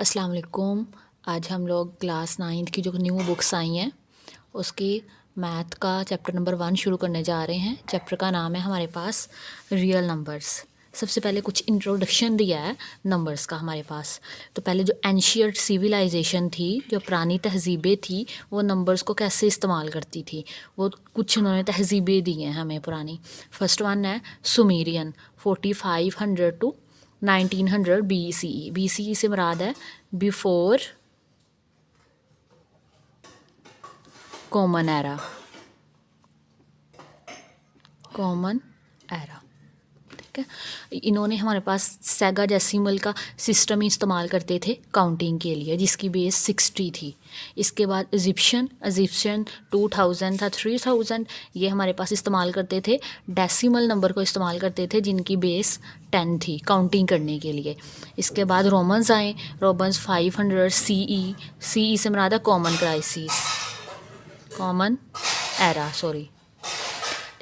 अस्सलाम वालेकुम। आज हम लोग क्लास 9th की जो न्यू बुक्स आई हैं उसकी मैथ का चैप्टर नंबर 1 शुरू करने जा रहे हैं। चैप्टर का नाम है हमारे पास रियल नंबर्स। सबसे पहले कुछ इंट्रोडक्शन दिया है नंबर्स का हमारे पास। तो पहले जो एंशियंट सिविलाइजेशन थी, जो पुरानी तहज़ीबें थी, वो नंबर्स को कैसे इस्तेमाल करती थी, वो कुछ उन्होंने तहज़ीबें दी हैं हमें पुरानी। फर्स्ट वन है सुमेरियन 4500 टू 1900 BCE। BCE से मुराद है before common era. Common era, ठीक है। इन्होंने हमारे पास सेगाडेसिमल का सिस्टम ही इस्तेमाल करते थे काउंटिंग के लिए, जिसकी बेस 60 थी। इसके बाद इजिप्शियन 2000 था, 3000 ये हमारे पास इस्तेमाल करते थे, डेसिमल नंबर को इस्तेमाल करते थे, जिनकी बेस 10 थी काउंटिंग करने के लिए। इसके बाद रोमन्स आए, रोमन्स 500 CE से मुराद है common crisis, common era, sorry,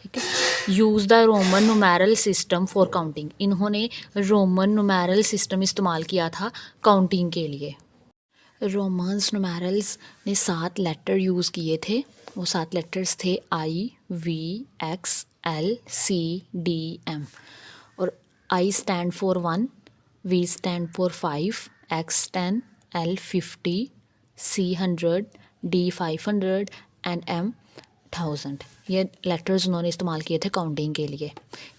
ठीक है। Use the Roman numeral system for counting. इन्होंने रोमन नुमेरल सिस्टम इस्तेमाल किया था काउंटिंग के लिए। रोमन्स नुमेरल्स ने 7 लेटर यूज़ किए थे। वो 7 लेटर्स थे IVXLCDM। और I stand for 1, V stand for 5, X 10, L 50, C 100, D 500 and M 1000। ये लेटर्स उन्होंने इस्तेमाल किए थे काउंटिंग के लिए।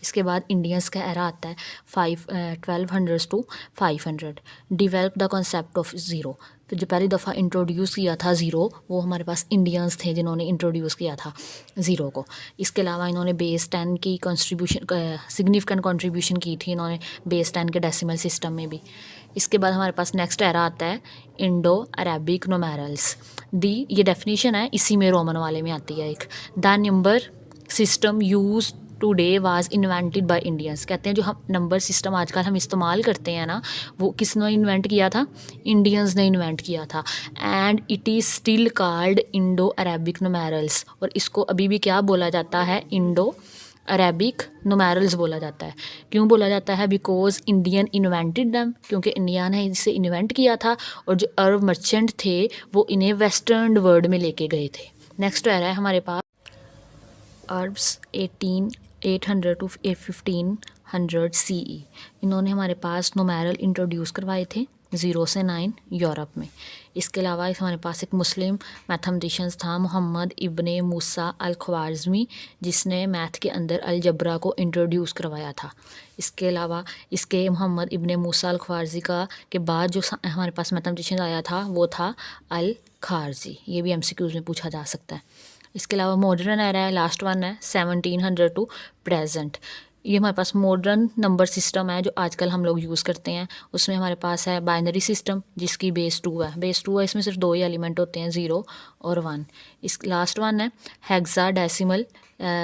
इसके बाद इंडियंस का एरा आता है 1200 to 500। Develop the concept of zero. तो जो पहली दफ़ा इंट्रोड्यूस किया था ज़ीरो, वो हमारे पास इंडियंस थे जिन्होंने इंट्रोड्यूस किया था ज़ीरो को। इसके अलावा इन्होंने बेस 10 की कंट्रीब्यूशन, सिग्निफिकेंट कंट्रीब्यूशन की थी इन्होंने बेस 10 के डेसिमल सिस्टम में भी। इसके बाद हमारे पास नेक्स्ट एरा आता है इंडो अरेबिक नुमेरल्स। ये डेफिनेशन है, इसी में रोमन वाले में आती है एक। The number system use today was invented by Indians. कहते हैं जो हम नंबर सिस्टम आजकल हम इस्तेमाल करते हैं ना, वो किसने इन्वेंट किया था? इंडियंस ने इन्वेंट किया था। And it is still called Indo Arabic numerals. और इसको अभी भी क्या बोला जाता है? इंडो अरेबिक नुमेरल्स बोला जाता है। क्यों बोला जाता है? बिकॉज इंडियन इन्वेंटेड दैम, क्योंकि इंडिया ने इसे इन्वेंट किया था। और जो अरब मर्चेंट थे वो इन्हें वेस्टर्न वर्ल्ड में लेके गए थे। नेक्स्ट आ रहा है हमारे पास अरब्स 800 टू 1500 CE। इन्होंने हमारे पास नुमेरल इंट्रोड्यूस करवाए थे 0 से 9 यूरोप में। इसके अलावा हमारे पास एक मुस्लिम मैथमेटिशियंस था मोहम्मद इब्ने मूसा अल ख्वारिज़मी, जिसने मैथ के अंदर अलजबरा को इंट्रोड्यूस करवाया था। इसके अलावा इसके मोहम्मद इब्ने मूसा अल ख्वारिज़ी का के बाद जो हमारे पास मैथमेटिशियन आया था वो था अल खारजी। ये भी MCQs में पूछा जा सकता है। इसके अलावा मॉडर्न एरा है, लास्ट वन है 1700 टू प्रेजेंट। ये हमारे पास मॉडर्न नंबर सिस्टम है जो आजकल हम लोग यूज़ करते हैं। उसमें हमारे पास है बाइनरी सिस्टम, जिसकी बेस 2 है। बेस 2 है, इसमें सिर्फ 2 ही एलिमेंट होते हैं, 0 और 1। इस लास्ट वन है हेक्साडेसिमल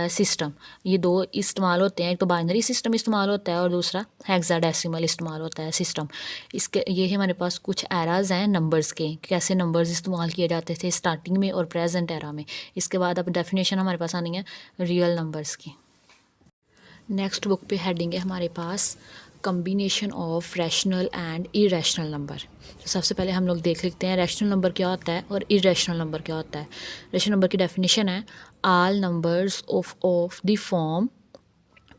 सिस्टम। ये 2 इस्तेमाल होते हैं, एक तो बाइनरी सिस्टम इस्तेमाल होता है और दूसरा हेक्साडेसिमल इस्तेमाल होता है सिस्टम। इसके ये हमारे पास कुछ एराज हैं नंबर्स के, कैसे नंबर्स इस्तेमाल किए जाते थे स्टार्टिंग में और प्रेजेंट एरा में। इसके बाद अब डेफिनेशन हमारे पास आनी है रियल नंबर्स की। नेक्स्ट बुक पे हेडिंग है हमारे पास combination of rational and irrational number. तो सबसे पहले हम लोग देख लेते हैं रैशनल नंबर क्या होता है और इरेशनल नंबर क्या होता है। रैशनल नंबर की डेफिनेशन है all numbers of the form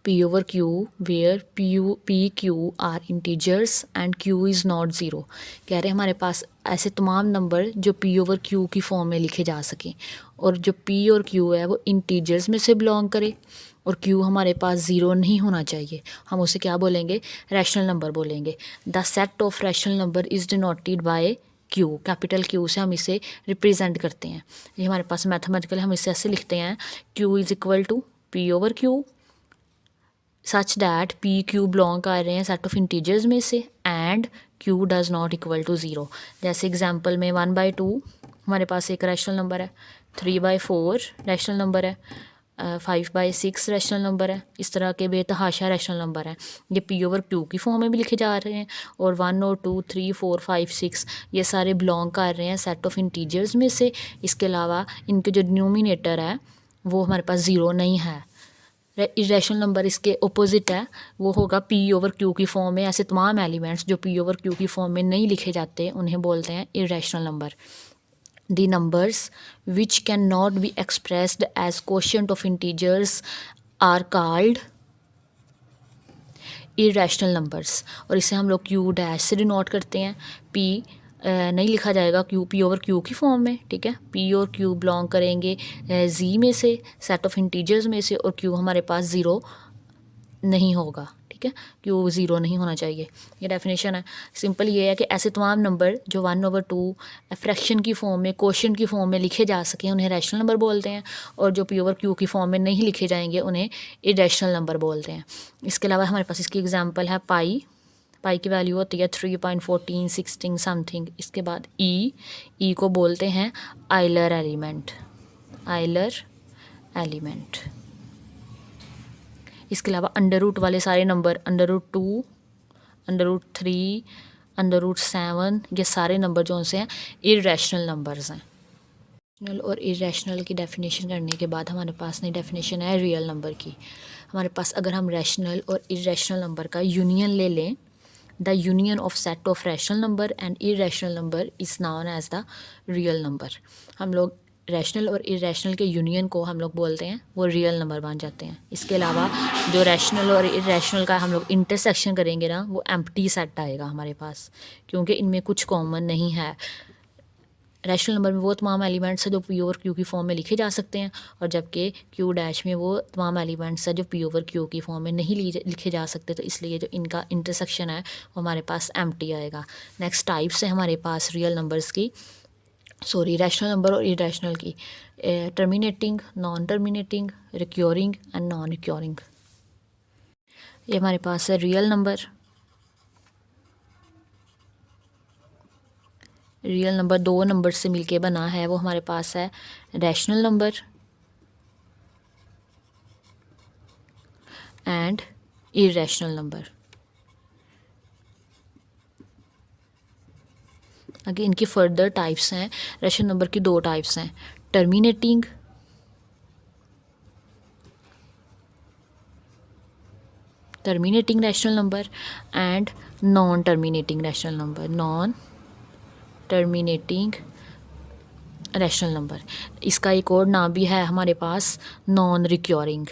P/Q where P/Q are integers and Q is not zero। कह रहे हैं हमारे पास ऐसे तमाम नंबर जो P/Q की फॉर्म में लिखे जा सकें, और जो P और Q है वो इंटीजर्स में से बिलोंग करे, और Q हमारे पास ज़ीरो नहीं होना चाहिए। हम उसे क्या बोलेंगे? रैशनल नंबर बोलेंगे। The set of rational number is denoted by Q, capital Q से हम इसे रिप्रेजेंट करते हैं। ये हमारे पास मैथमेटिकल हम इसे ऐसे लिखते हैं Q is equal to P/Q such that P/Q belong कर रहे हैं सेट ऑफ इंटीजर्स में से, and Q does not equal to zero. जैसे एग्जांपल में 1/2 हमारे पास एक रैशनल नंबर है, 3/4 रैशनल नंबर है, 5/6 रैशनल नंबर है। इस तरह के बेतहाशा रैशनल नंबर हैं। ये P/Q की फॉर्म में भी लिखे जा रहे हैं, और 1 और 2 3 4 5 6 ये सारे बिलोंग कर रहे हैं सेट ऑफ इंटीजर्स में से। इसके अलावा इनके जो डिनोमिनेटर है वो हमारे पास ज़ीरो नहीं है। इरेशनल नंबर इसके अपोजिट है, वो होगा पी ओवर क्यू की फॉर्म में। ऐसे तमाम एलिमेंट्स जो पी ओवर क्यू की फॉर्म में नहीं लिखे जाते उन्हें बोलते हैं irrational number. The numbers which can not be expressed as quotient of integers are called irrational numbers. और इसे हम लोग क्यू डैश से डिनोट करते हैं। पी नहीं लिखा जाएगा क्यू पी ओवर क्यू की फॉर्म में, ठीक है। पी और क्यू बिलोंग करेंगे जी में से, सेट ऑफ इंटीजर्स में से, और क्यू हमारे पास ज़ीरो नहीं होगा, ठीक है। क्यू ज़ीरो नहीं होना चाहिए। ये डेफिनेशन है। सिंपल ये है कि ऐसे तमाम नंबर जो 1/2 फ्रैक्शन की फॉर्म में, क्वोशिएंट की फॉर्म में लिखे जा सकें उन्हें रैशनल नंबर बोलते हैं, और जो पी ओवर क्यू की फॉर्म में नहीं लिखे जाएंगे उन्हें इरेशनल नंबर बोलते हैं। इसके अलावा हमारे पास इसकी एग्जांपल है पाई। पाई की वैल्यू होती है 3.14 16 समथिंग। इसके बाद ई को बोलते हैं आइलर एलिमेंट, आइलर एलिमेंट। इसके अलावा अंडर रूट वाले सारे नंबर, √2, √3, √7, ये सारे नंबर जो से हैं इरेशनल नंबर्स हैं। रैशनल और इरेशनल की डेफिनेशन करने के बाद हमारे पास नई डेफिनेशन है रियल नंबर की। हमारे पास अगर हम रैशनल और इरेशनल नंबर का यूनियन ले लें, the union of set of rational number and irrational number is known as the real number. हम लोग रैशनल और इरेशनल के यूनियन को हम लोग बोलते हैं, वो रियल नंबर बन जाते हैं। इसके अलावा जो रैशनल और इरेशनल का हम लोग इंटरसेक्शन करेंगे ना, वो एम्प्टी सेट आएगा हमारे पास, क्योंकि इनमें कुछ कॉमन नहीं है। रैशनल नंबर में वो तमाम एलिमेंट्स हैं जो पी ओवर क्यू की फॉर्म में लिखे जा सकते हैं, और जबकि क्यू डैश में वो तमाम एलिमेंट्स हैं जो पी ओवर क्यू की फॉर्म में नहीं लिखे जा सकते। तो इसलिए जो इनका इंटरसेक्शन है वो हमारे पास एम्प्टी आएगा। नेक्स्ट टाइप्स है हमारे पास रियल नंबर्स की, सॉरी रैशनल नंबर और इरेशनल की, terminating, non terminating, recurring and non recurring. ये हमारे पास है रियल नंबर। रियल नंबर दो नंबर से मिलके बना है, वो हमारे पास है rational number and irrational number. आगे इनकी फर्दर टाइप्स हैं। रैशनल नंबर की दो टाइप्स हैं, terminating rational number and non terminating rational number, non terminating rational number. इसका एक और नाम भी है हमारे पास, non recurring,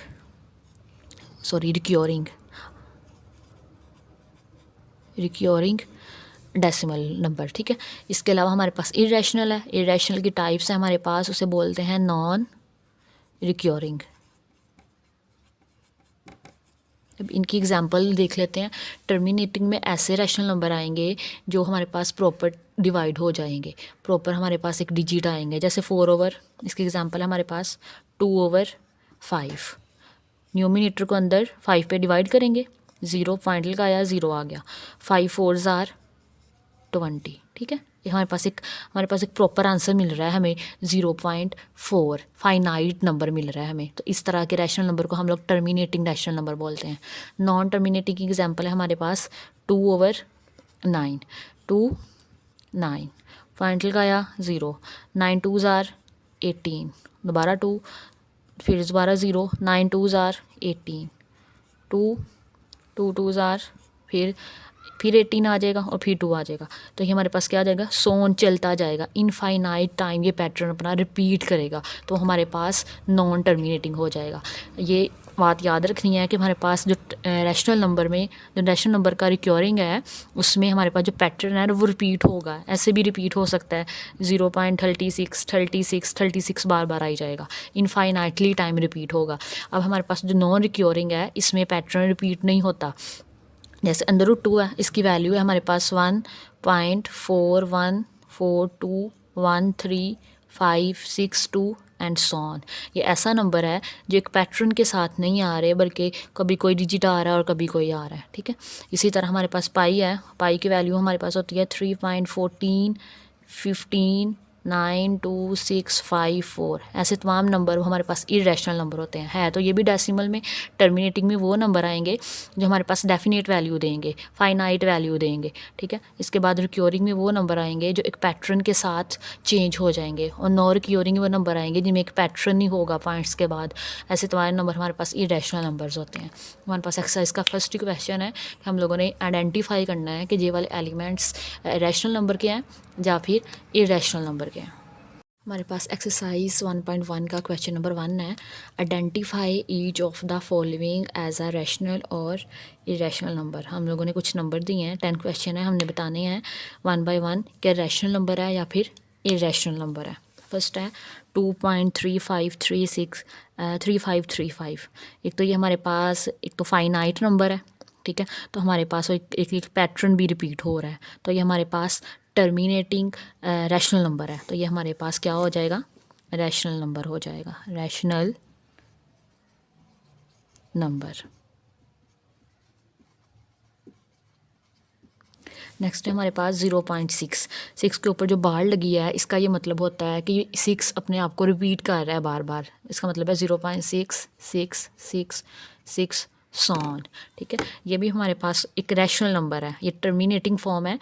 sorry recurring decimal number, ठीक है। इसके अलावा हमारे पास इरेशनल है। इरेशनल की टाइप्स है हमारे पास, उसे बोलते हैं नॉन रिक्योरिंग। अब इनकी एग्जांपल देख लेते हैं। टर्मिनेटिंग में ऐसे रैशनल नंबर आएंगे जो हमारे पास प्रॉपर डिवाइड हो जाएंगे, प्रॉपर हमारे पास एक डिजिट आएंगे, जैसे 4 ओवर, इसकी एग्जांपल है हमारे पास 2/5। न्यूमिनेटर को अंदर 5 पे डिवाइड करेंगे, 0 पॉइंट लगाया, 0 आ गया। 5 4s are 20, ठीक है। ये हमारे पास एक प्रॉपर आंसर मिल रहा है हमें, 0.4 फाइनाइट नंबर मिल रहा है हमें। तो इस तरह के रैशनल नंबर को हम लोग टर्मिनेटिंग रैशनल नंबर बोलते हैं। नॉन टर्मिनेटिंग की एग्जांपल है हमारे पास 2/9, 9 पॉइंट लगाया, 0, 9 2s are 18, दोबारा 2, फिर दोबारा 0, 9 2s are 18, 2 2s are फिर 18 आ जाएगा और फिर 2 आ जाएगा। तो ये हमारे पास क्या आ जाएगा, सोन चलता जाएगा, इनफाइनाइट टाइम ये पैटर्न अपना रिपीट करेगा, तो हमारे पास नॉन टर्मिनेटिंग हो जाएगा। ये बात याद रखनी है कि हमारे पास जो रैशनल नंबर का रिक्योरिंग है, उसमें हमारे पास जो पैटर्न है वो रिपीट होगा। ऐसे भी रिपीट हो सकता है, 0.36 बार बार आई जाएगा, इनफाइनाइटली टाइम रिपीट होगा। अब हमारे पास जो नॉन रिक्योरिंग है, इसमें पैटर्न रिपीट नहीं होता। जैसे √2 है, इसकी वैल्यू है हमारे पास 1.41421356 एंड सो ऑन। ये ऐसा नंबर है जो एक पैटर्न के साथ नहीं आ रहे, बल्कि कभी कोई डिजिट आ रहा है और कभी कोई आ रहा है, ठीक है। इसी तरह हमारे पास पाई है। पाई की वैल्यू हमारे पास होती है 3.14 15 92654 ऐसे तमाम नंबर हमारे पास इरेशनल नंबर होते हैं। है तो ये भी डेसिमल में, टर्मिनेटिंग में वो नंबर आएंगे जो हमारे पास डेफिनेट वैल्यू देंगे, फाइनाइट वैल्यू देंगे, ठीक है। इसके बाद रिक्योरिंग में वो नंबर आएंगे जो एक पैटर्न के साथ चेंज हो जाएंगे, और नॉन रिक्योरिंग में वो नंबर आएंगे जिनमें एक पैटर्न नहीं होगा पॉइंट्स के बाद। ऐसे तमाम नंबर हमारे पास इरेशनल नंबर्स होते हैं। हमारे पास एक्सरसाइज का फर्स्ट क्वेश्चन है कि हम लोगों ने आइडेंटिफाई करना है कि ये वाले एलिमेंट्स रैशनल नंबर के हैं या फिर इरेशनल नंबर के हैं। हमारे पास एक्सरसाइज 1.1 का क्वेश्चन नंबर 1 है, identify each of the following as a rational और इरेशनल नंबर। हम लोगों ने कुछ नंबर दिए हैं, 10 क्वेश्चन है, हमने बताने हैं 1 बाय 1 क्या रैशनल नंबर है या फिर इरेशनल नंबर है। फर्स्ट है 2.3535 एक तो ये हमारे पास एक तो फाइनाइट नंबर है, ठीक है। तो हमारे पास एक पैटर्न भी रिपीट हो रहा है, तो ये हमारे पास टर्मिनेटिंग रैशनल नंबर है। तो ये हमारे पास क्या हो जाएगा, रैशनल नंबर हो जाएगा, रैशनल नंबर। नेक्स्ट है हमारे पास 0.6 के ऊपर जो बार लगी है, इसका ये मतलब होता है कि 6 अपने आप को रिपीट कर रहा है बार बार। इसका मतलब है 0.66666 सॉन, ठीक है। ये भी हमारे पास एक रैशनल नंबर है, ये टर्मिनेटिंग फॉर्म है,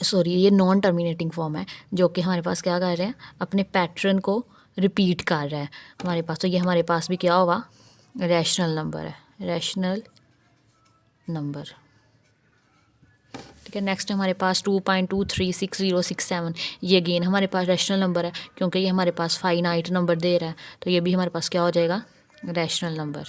सॉरी ये नॉन टर्मिनेटिंग फॉर्म है, जो कि हमारे पास क्या कर रहे हैं, अपने पैटर्न को रिपीट कर रहा है हमारे पास। तो ये हमारे पास भी क्या होगा, रैशनल नंबर है, रैशनल नंबर, ठीक है। नेक्स्ट हमारे पास 2.236067, ये अगेन हमारे पास रैशनल नंबर है, क्योंकि ये हमारे पास फाइनाइट नंबर दे रहा है, तो ये भी हमारे पास क्या हो जाएगा, रैशनल नंबर।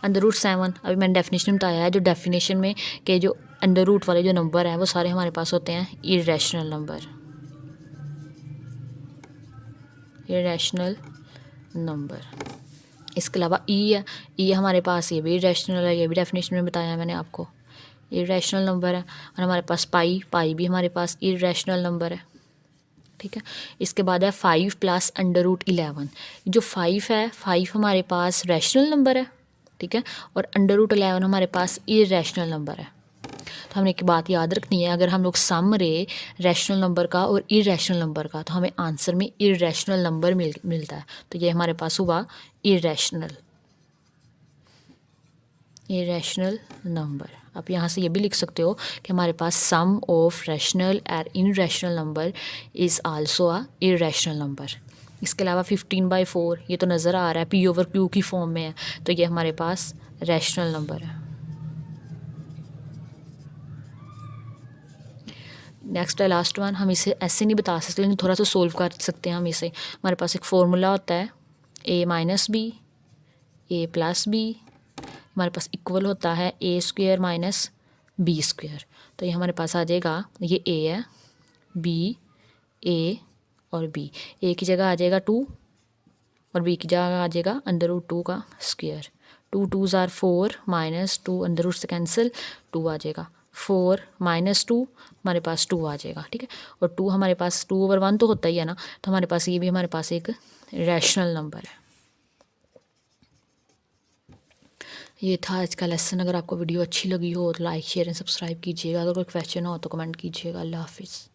अंडर रूट 7, अभी मैंने डेफिनेशन में बताया है, जो डेफिनेशन में के जो अंडर रूट वाले जो नंबर हैं वो सारे हमारे पास होते हैं इरेशनल नंबर, इरेशनल नंबर। इसके अलावा ई है, ई हमारे पास ये भी इरेशनल है, ये भी डेफिनेशन में बताया मैंने आपको, इरेशनल नंबर है। और हमारे पास पाई, पाई भी हमारे पास इरेशनल नंबर है, ठीक है। इसके बाद है 5 प्लस अंडर रूट 11, जो 5 है, 5 हमारे पास रैशनल नंबर है, ठीक है, और अंडर रूट 11 हमारे पास इरेशनल नंबर है। तो हमने एक बात याद रखनी है, अगर हम लोग सम रहे रैशनल नंबर का और इरेशनल नंबर का, तो हमें आंसर में इरेशनल नंबर मिलता है। तो ये हमारे पास हुआ इरेशनल, इरेशनल नंबर। आप यहाँ से ये भी लिख सकते हो कि हमारे पास sum of rational and irrational number is also a irrational number. इसके अलावा 15/4 ये तो नज़र आ रहा है, P/Q की फॉर्म में है, तो ये हमारे पास रैशनल नंबर है। नेक्स्ट है लास्ट वन, हम इसे ऐसे नहीं बता सकते लेकिन थोड़ा सा सोल्व कर सकते हैं हम इसे। हमारे पास एक फॉर्मूला होता है a minus B, a plus B, हमारे पास इक्वल होता है a² माइनस b²। तो ये हमारे पास आ जाएगा, ये a है, b, a और b, a की जगह आ जाएगा 2 और b की जगह आ जाएगा अंडर रूट 2 का square. 2 2s are 4 minus 2 under root से कैंसिल, 2 आ जाएगा, 4 माइनस 2 हमारे पास 2 आ जाएगा, ठीक है। और 2 हमारे पास 2/1 तो होता ही है ना, तो हमारे पास ये भी हमारे पास एक रैशनल नंबर है। ये था आज का लेसन। अगर आपको वीडियो अच्छी लगी हो तो लाइक शेयर एंड सब्सक्राइब कीजिएगा। अगर कोई क्वेश्चन हो तो कमेंट कीजिएगा। अल्लाह हाफिज़।